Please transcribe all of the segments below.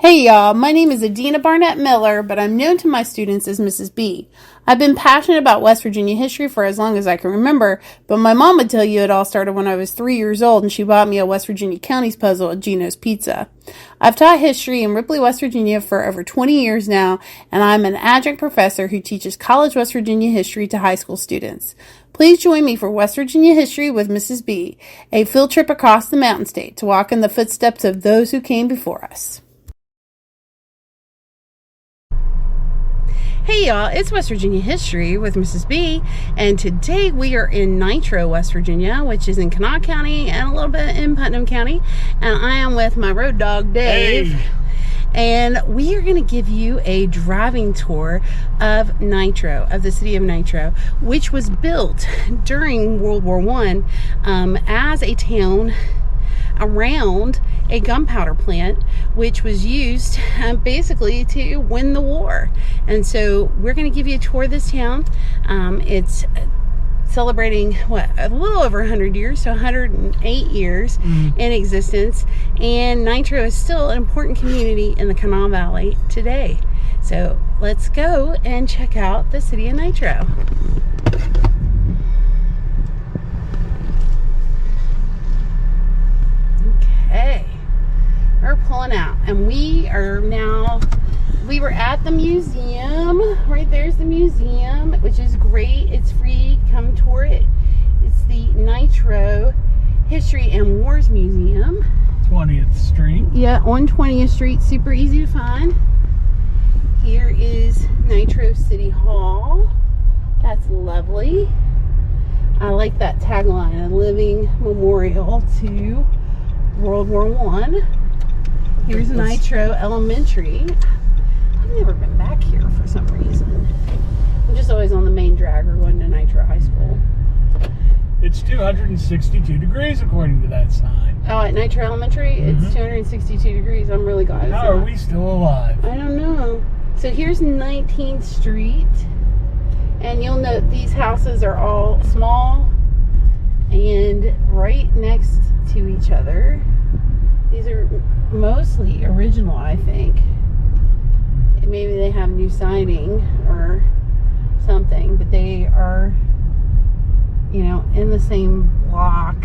Hey y'all, my name is Adina Barnett Miller, but I'm known to my students as Mrs. B. I've been passionate about West Virginia history for as long as I can remember, but my mom would tell you it all started when I was 3 years old and she bought me a West Virginia counties puzzle at Gino's Pizza. I've taught history in Ripley, West Virginia for over 20 years now, and I'm an adjunct professor who teaches college West Virginia history to high school students. Please join me for West Virginia History with Mrs. B, a field trip across the Mountain State to walk in the footsteps of those who came before us. Hey y'all, it's West Virginia History with Mrs. B, and today we are in Nitro, West Virginia, which is in Kanawha County and a little bit in Putnam County, and I am with my road dog, Dave. Hey. And we are going to give you a driving tour of Nitro, of the city of Nitro, which was built during World War I as a town around a gunpowder plant, which was used basically to win the war. And so we're going to give you a tour of this town. It's celebrating a little over 100 years, so 108 years in existence, and Nitro is still an important community in the Kanawha Valley today. So let's go and check out the city of Nitro. Okay, we're pulling out, and we were at the museum. Right there's the museum, which is great. It's free. Come tour it. It's the Nitro History and Wars Museum. 20th Street. Yeah, on 20th Street. Super easy to find. Here is Nitro City Hall. That's lovely. I like that tagline, a living memorial to World War I. Here's Nitro Elementary. I've never been back here for some reason. I'm just always on the main drag or going to Nitro High School. It's 262 degrees according to that sign. Oh, at Nitro Elementary, it's 262 degrees. I'm really glad. How are we still alive? I don't know. So here's 19th Street. And you'll note these houses are all small and right next to each other. These are mostly original, I think. Maybe they have new siding or something, but they are, in the same block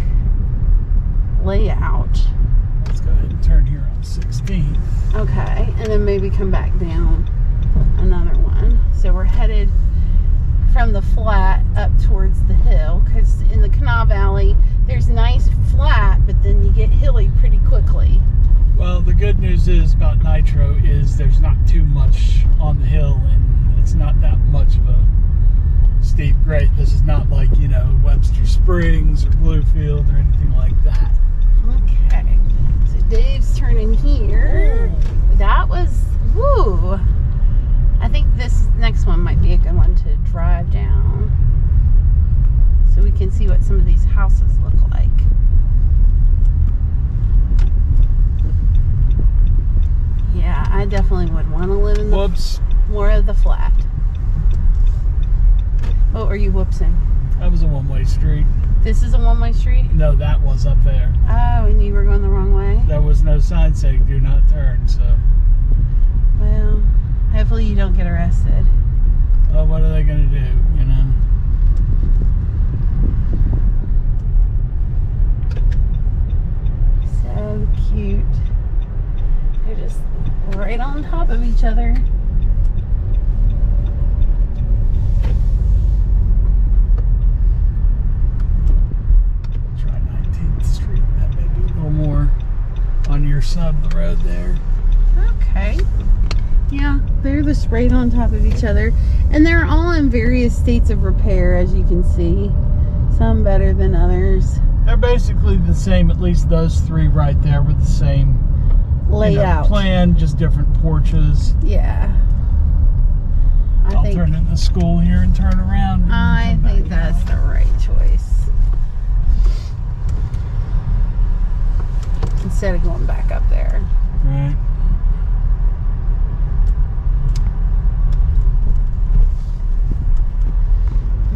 layout. Let's go ahead and turn here on 16th. Okay, and then maybe come back down another one. So we're headed from the flat up towards the hill, because in the Kanawha Valley there's nice flat, but then you get hilly pretty quickly. Well, the good news is about Nitro is there's not too much on the hill, and it's not that much of a steep grade. This is not like, Webster Springs or Bluefield or anything like that. Okay, so Dave's turning here. Ooh. That was, woo! I think this next one might be a good one to drive down so we can see what some of these houses look like. Yeah, I definitely would want to live in more of the flat. What were you whoopsing? That was a one-way street. This is a one-way street? No, that was up there. Oh, and you were going the wrong way? There was no sign saying do not turn, so. Well, hopefully you don't get arrested. Well, what are they going to do, So cute. They're just right on top of each other. Try 19th Street. That may be a little more on your side of the road there. Okay. Yeah, they're just right on top of each other. And they're all in various states of repair, as you can see. Some better than others. They're basically the same, at least those three right there with the same layout. Plan, just different porches. Yeah. I'll turn in the school here and turn around. I think that's the right choice. Instead of going back up there. Right.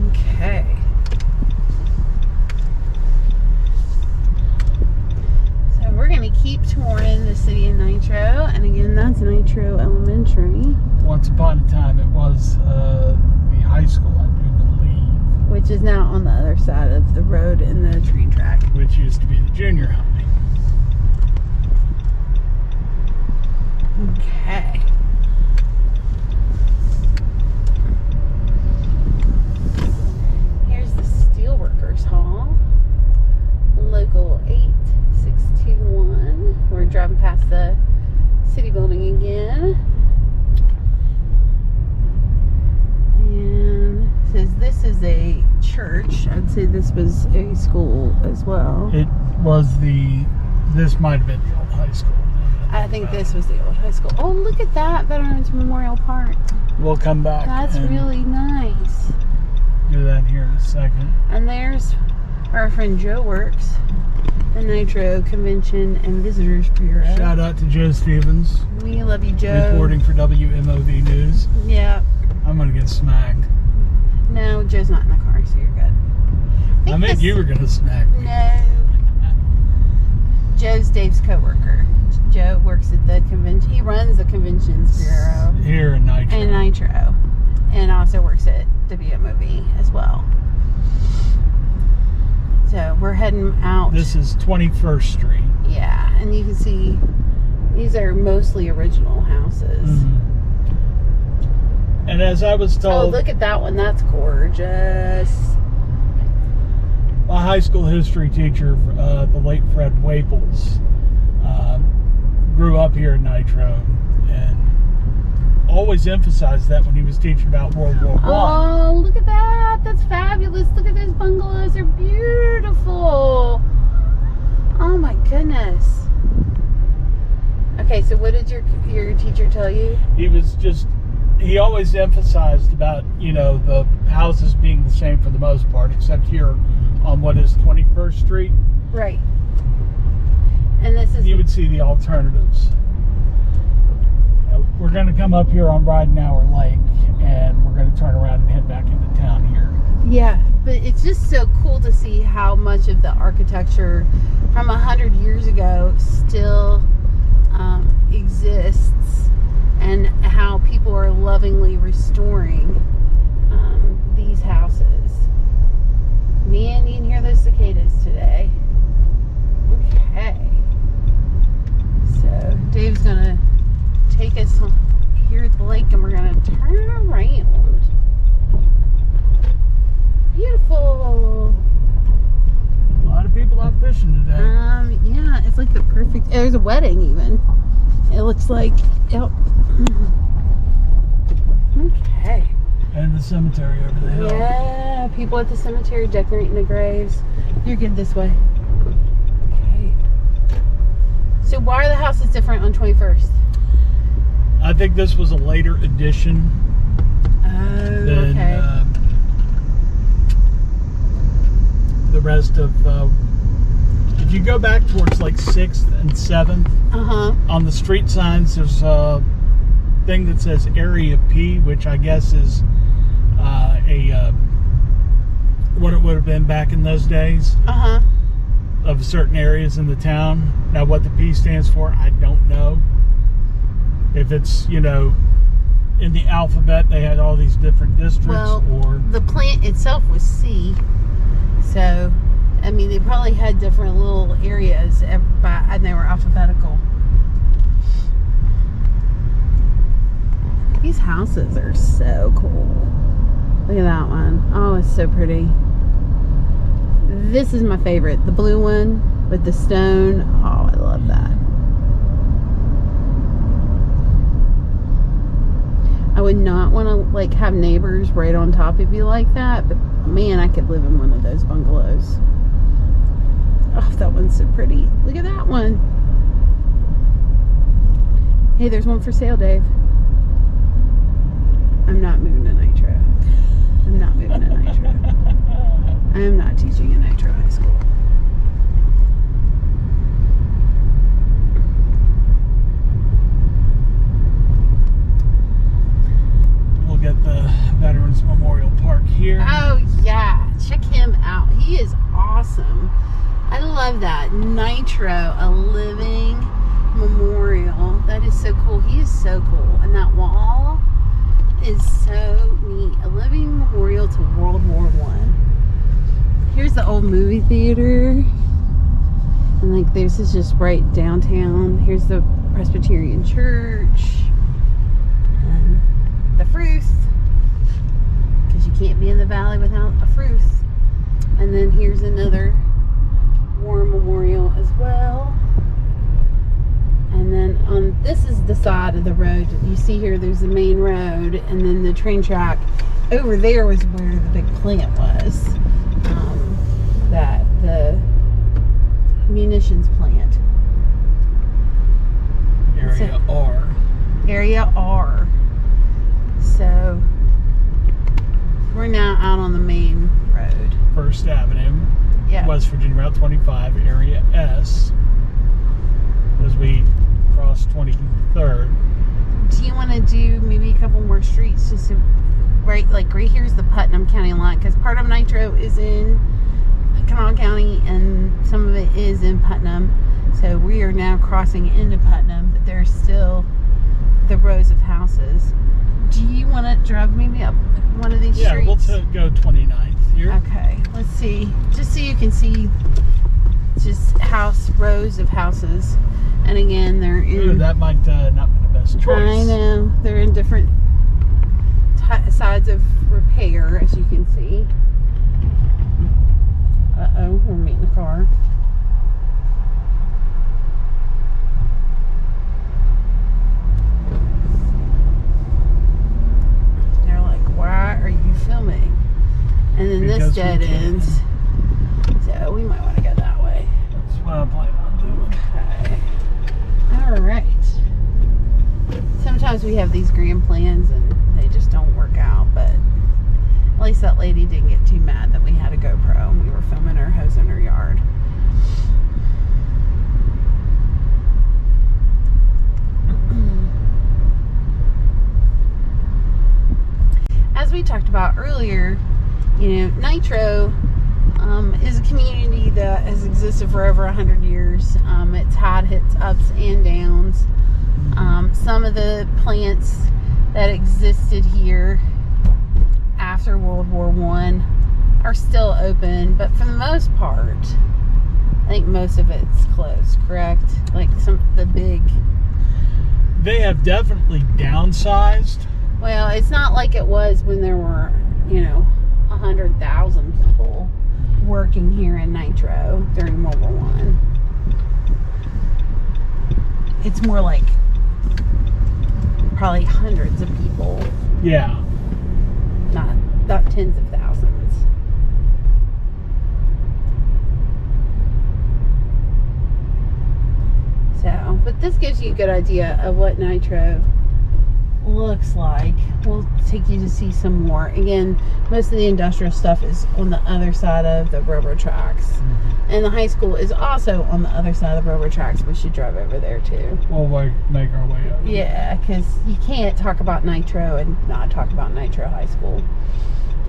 Okay. So we're going to keep keep touring the city of Nitro, and again, that's Nitro Elementary. Once upon a time, it was the high school, I do believe. Which is now on the other side of the road in the train track. Which used to be the junior high. Okay. Here's the Steelworkers Hall. Local 8621. We're driving past the city building again. And it says this is a church. I'd say this was a school as well. It was this might have been the old high school. I think this was the old high school. Oh, look at that, Veterans Memorial Park. We'll come back. That's really nice. Do that here in a second. And there's where our friend Joe works, the Nitro Convention and Visitors Bureau. Shout out to Joe Stevens. We love you, Joe. Reporting for WMOV News. Yeah. I'm going to get smacked. No, Joe's not in the car, so you're good. I meant you were going to smack me. No. Joe's Dave's co-worker. Joe works at the convention. He runs the Conventions Bureau. Here in Nitro. And Nitro. And also works at WMOV as well. So we're heading out. This is 21st Street. Yeah, and you can see these are mostly original houses. Mm-hmm. And as I was told... Oh, look at that one. That's gorgeous. My high school history teacher, the late Fred Waples, grew up here in Nitro and always emphasized that when he was teaching about World War I. Oh, look at that. That's fabulous. Look at those bungalows. They're beautiful. Oh, my goodness. Okay, so what did your teacher tell you? He always emphasized about, the houses being the same for the most part, except here on what is 21st Street. Right. And this is... You would see the alternatives. We're going to come up here on Ridenhour Lake, and we're going to turn around and head back into town here. Yeah, but it's just so cool to see how much of the architecture from 100 years ago still exists, and how people are lovingly restoring these houses. Man, you can hear those cicadas today. Okay. So Dave's gonna take us here at the lake, and we're gonna turn around. Beautiful. A lot of people out fishing today. Yeah, it's like the perfect. There's a wedding even. It looks like. Yep. Okay. And the cemetery over the hill. Yeah, people at the cemetery decorating the graves. You're good this way. Okay. So why are the houses different on 21st? I think this was a later addition. Oh, than, okay. The rest of... if you go back towards like 6th and 7th, on the street signs, there's a thing that says Area P, which I guess is what it would have been back in those days of certain areas in the town. Now what the P stands for, I don't know. If it's, in the alphabet they had all these different districts, or the plant itself was C, so I mean they probably had different little areas and they were alphabetical. These houses are so cool. Look at that one. Oh, it's so pretty. This is my favorite. The blue one with the stone. Oh, I love that. I would not want to have neighbors right on top of you like that, but man, I could live in one of those bungalows. Oh, that one's so pretty. Look at that one. Hey, there's one for sale, Dave. I'm not moving to Nitro. I'm not moving to Nitro. I am not teaching at Nitro High School. we'll get the Veterans Memorial Park here. Oh yeah, check him out. He is awesome. I love that. Nitro, a living so cool. And that wall is so neat. A living memorial to World War I. Here's the old movie theater. And like this is just right downtown. Here's the Presbyterian Church. And the Fruth. Because you can't be in the valley without a Fruth. And then here's another war memorial as well. And then this is the side of the road. You see here, there's the main road, and then the train track. Over there was where the big plant was. That the munitions plant. Area R. Area R. So we're now out on the main road. First Avenue. Yeah. West Virginia Route 25, Area S. As we cross 23rd. Do you want to do maybe a couple more streets just to, right here's the Putnam County line, because part of Nitro is in Kanawha County and some of it is in Putnam. So we are now crossing into Putnam, but there's still the rows of houses. Do you want to drive maybe up one of these streets? Yeah, we'll go 29th here. Okay, let's see. Just so you can see just rows of houses. And again, they're in... Ooh, that might not be the best choice. I know. They're in different sides of repair, as you can see. Uh-oh, we're meeting a car. They're like, why are you filming? And then Because this dead ends. So we might want to go that way. That's what I'm planning on doing. Okay. Alright. Sometimes we have these grand plans and they just don't work out, but at least that lady didn't get too mad that we had a GoPro and we were filming her hose in her yard. As we talked about earlier, Nitro is a community that has existed for over 100 years. It's had its ups and downs. Some of the plants that existed here after World War I are still open, but for the most part, I think most of it's closed, correct? Like the big... They have definitely downsized. Well, it's not like it was when there were, 100,000 people working here in Nitro during World War I. It's more like probably hundreds of people. Yeah. Not tens of thousands. So, but this gives you a good idea of what Nitro looks like. We'll take you to see some more. Again, most of the industrial stuff is on the other side of the railroad tracks. Mm-hmm. And the high school is also on the other side of the railroad tracks. We should drive over there too. We'll make our way up. Yeah, because you can't talk about Nitro and not talk about Nitro High School.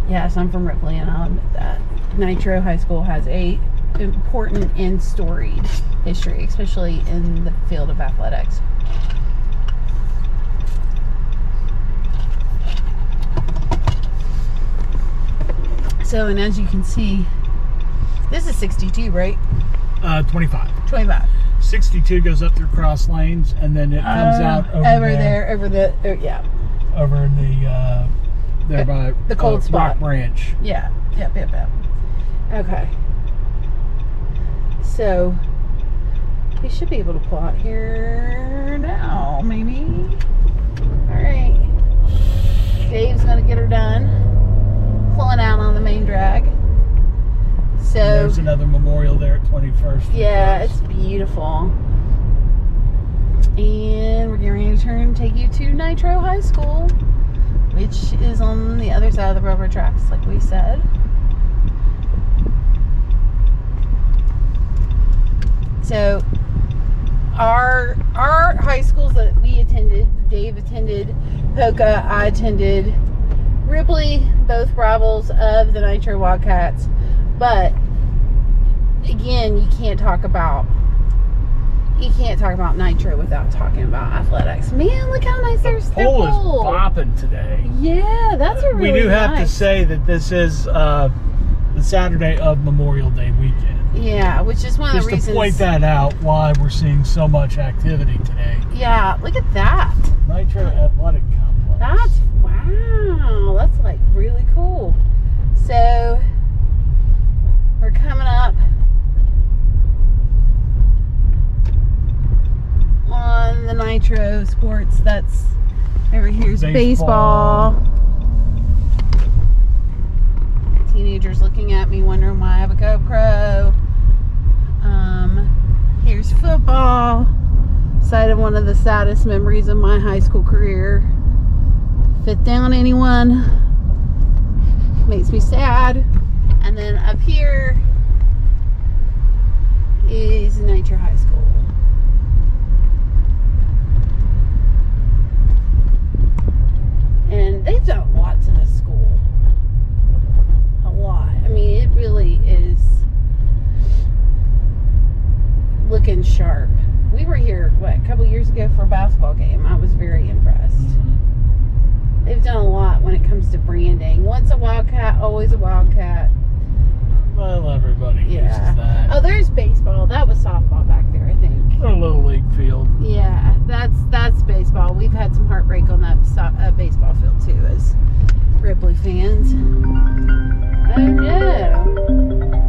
Yes, I'm from Ripley and I'll admit that. Nitro High School has a important and storied history, especially in the field of athletics. So, and as you can see, this is 62, right? 25. 25. 62 goes up through cross lanes, and then it comes out over in the there by the cold spot. Rock Branch. Yeah. Yep. Okay. So we should be able to pull out here now, maybe. All right. Dave's gonna get her done. Pulling out on the main drag. So there's another memorial there at 21st. Yeah, it's beautiful. And we're getting ready to take you to Nitro High School, which is on the other side of the railroad tracks, like we said. So our high schools that we attended, Dave attended, Polka, I attended, Ripley, both rivals of the Nitro Wildcats. But again, you can't talk about you can't talk about Nitro without talking about athletics. Man, look how nice their Pool is bopping today. Yeah, that's a really We do have nice. to say that this is the Saturday of Memorial Day weekend. Yeah, which is one of the reasons. Just to point that out, why we're seeing so much activity today. Yeah, look at that. Nitro Athletic Complex. That's, wow, that's like really cool. So, we're coming up on the Nitro sports. That's over here's baseball. Teenagers looking at me wondering why I have a GoPro. Here's football. Site of one of the saddest memories of my high school career. Fit down, anyone? Makes me sad. And then up here is Nitro High School. And they've done lots in this school. A lot. I mean, it really is looking sharp. We were here, what, a couple years ago for a basketball game. I was very impressed. Mm-hmm. They've done a lot when it comes to branding. Once a Wildcat, always a Wildcat. Well, everybody uses that. Oh, there's baseball. That was softball back there, I think. Or a little league field. Yeah, that's baseball. We've had some heartbreak on that baseball field too, as Ripley fans. Oh no!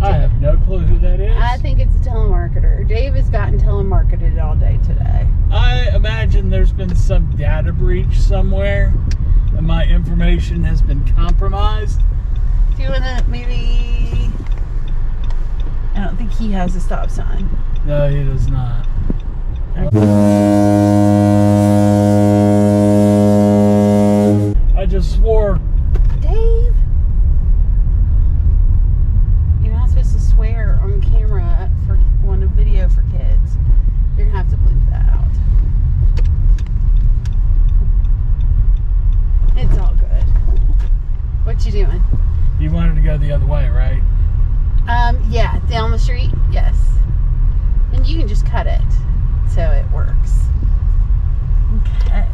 I have no clue who that is. I think it's a telemarketer. Dave has gotten telemarketed all day today. I imagine there's been some data breach somewhere, and my information has been compromised. Do you want to maybe? I don't think he has a stop sign. No, he does not. I just swore. Dave, you're not supposed to swear on camera on a video for kids. You're gonna have to bleep that out. It's all good. What you doing? You wanted to go the other way, right? Yeah, down the street, yes. And you can just cut it so it works. Okay.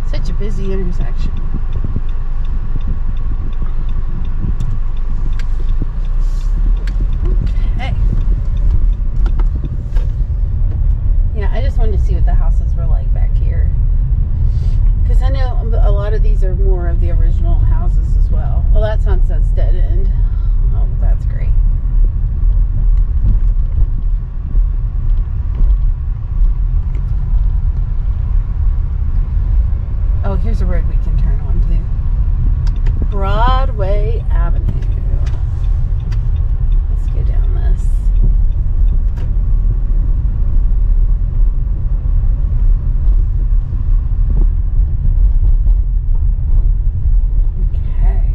Such a busy intersection. Okay. Yeah, I just wanted to see what the houses were like back here. Because I know a lot of these are more of the original houses as well. Well, that Sunset's dead end. Oh, that's great. Oh, here's a road we can turn on to. Broadway Avenue. Let's go down this. Okay.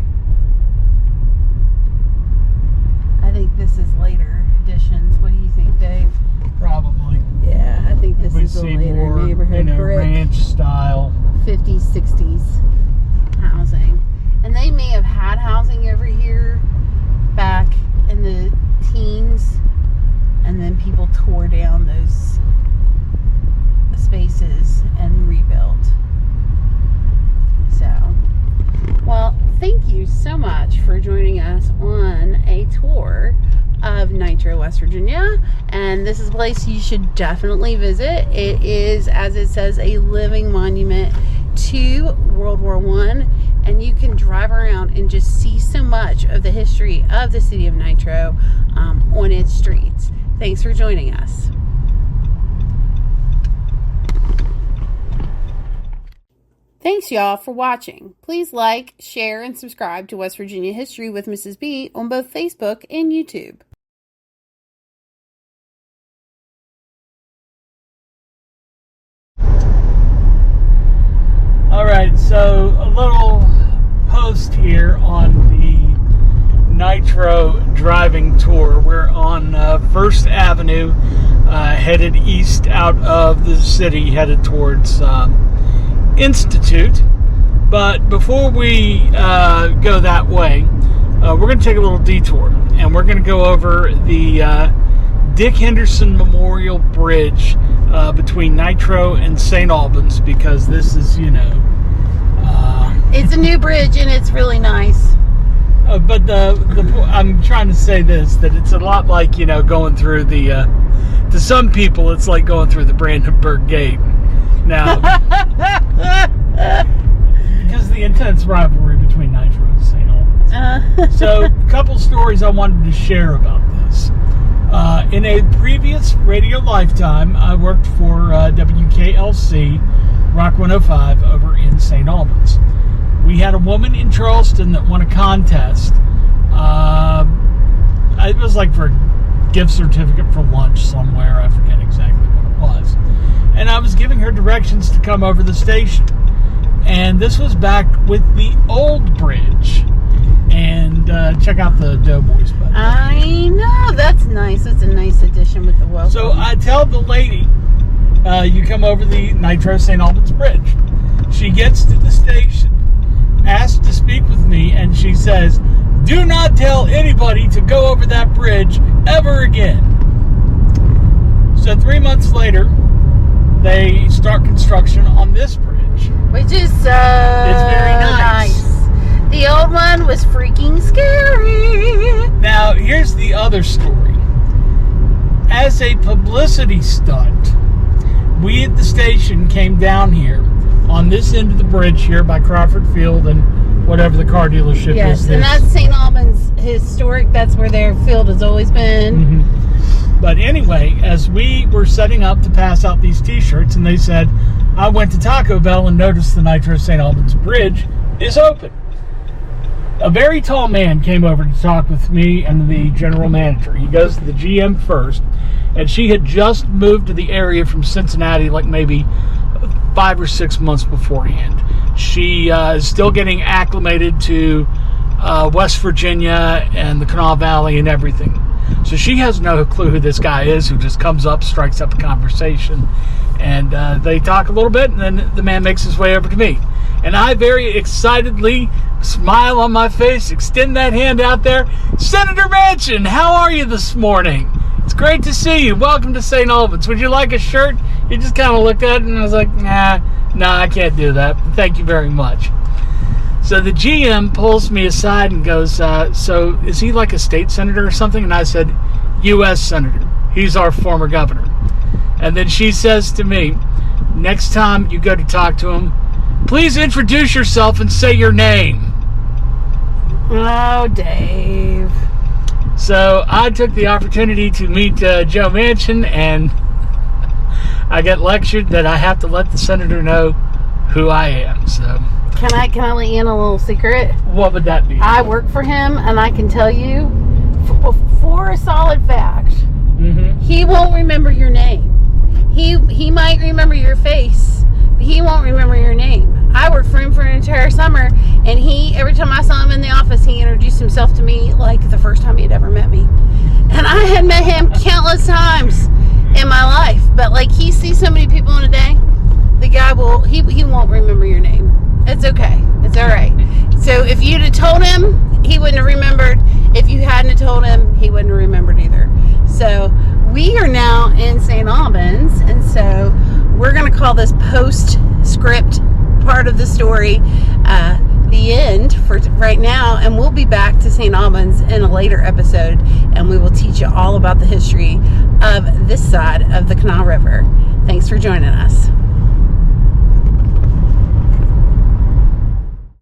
I think this is later editions. What do you think, Dave? Probably. Yeah, I think this We is a see later more, neighborhood brick. ranch style. 50s, 60s housing. And they may have had housing over here back in the teens, and then people tore down those spaces and rebuilt. So, well, thank you so much for joining us on a tour of Nitro, West Virginia. And this is a place you should definitely visit. It is, as it says, a living monument to World War I, and you can drive around and just see so much of the history of the city of Nitro on its streets. Thanks for joining us. Thanks, y'all, for watching. Please like, share, and subscribe to West Virginia History with Mrs. B on both Facebook and YouTube. All right, so a little post here on the Nitro driving tour. We're on First Avenue, headed east out of the city, headed towards Institute. But before we go that way, we're going to take a little detour, and we're going to go over the Dick Henderson Memorial Bridge between Nitro and St. Albans, because this is, it's a new bridge and it's really nice. But I'm trying to say this, that it's a lot like, going through the, to some people, it's like going through the Brandenburg Gate. Now, because of the intense rivalry between Nitro and St. Albans. So, a couple stories I wanted to share about this. In a previous radio lifetime, I worked for WKLC, Rock 105, over in St. Albans. We had a woman in Charleston that won a contest. It was like for a gift certificate for lunch somewhere. I forget exactly what it was. And I was giving her directions to come over the station. And this was back with the old bridge. And check out the Doughboys button. I know, that's nice. It's a nice addition with the welcome. So I tell the lady, you come over the Nitro St. Albans Bridge. She gets to the station, asks to speak with me, and she says, "Do not tell anybody to go over that bridge ever again." So 3 months later, they start construction on this bridge. Which is so It's very nice. The old one was freaking scary. Now, here's the other story. As a publicity stunt, we at the station came down here on this end of the bridge here by Crawford Field and whatever the car dealership is. Yes, and that's St. Albans Historic. That's where their field has always been. Mm-hmm. But anyway, as we were setting up to pass out these t-shirts, and they said, I went to Taco Bell and noticed the Nitro St. Albans Bridge is open. A very tall man came over to talk with me and the general manager. He goes to the GM first, and she had just moved to the area from Cincinnati like maybe 5 or 6 months beforehand. She is still getting acclimated to West Virginia and the Kanawha Valley and everything. So she has no clue who this guy is, who just comes up, strikes up a conversation, and they talk a little bit, and then the man makes his way over to me. And I very excitedly, smile on my face, extend that hand out there. "Senator Manchin, how are you this morning? It's great to see you. Welcome to St. Albans. Would you like a shirt?" He just kind of looked at it, and I was like, nah, I can't do that. Thank you very much. So the GM pulls me aside and goes, so is he like a state senator or something? And I said, U.S. Senator. He's our former governor. And then she says to me, "Next time you go to talk to him, please introduce yourself and say your name." Oh, Dave. So I took the opportunity to meet Joe Manchin, and I get lectured that I have to let the senator know who I am. So Can I let you in a little secret? what would that be? I work for him, and I can tell you for a solid fact, he won't remember your name. He might remember your face, but he won't remember your name. I worked for him for an entire summer, and every time I saw him in the office, he introduced himself to me like the first time he had ever met me. And I had met him countless times in my life, but like he sees so many people in a day, the guy he won't remember your name. It's okay. It's all right. So if you'd have told him, he wouldn't have remembered. If you hadn't have told him, he wouldn't have remembered either. So we are now in St. Albans, and so we're going to call this postscript part of the story the end for right now, and we'll be back to St. Albans in a later episode, and we will teach you all about the history of this side of the Kanawha River. Thanks for joining us.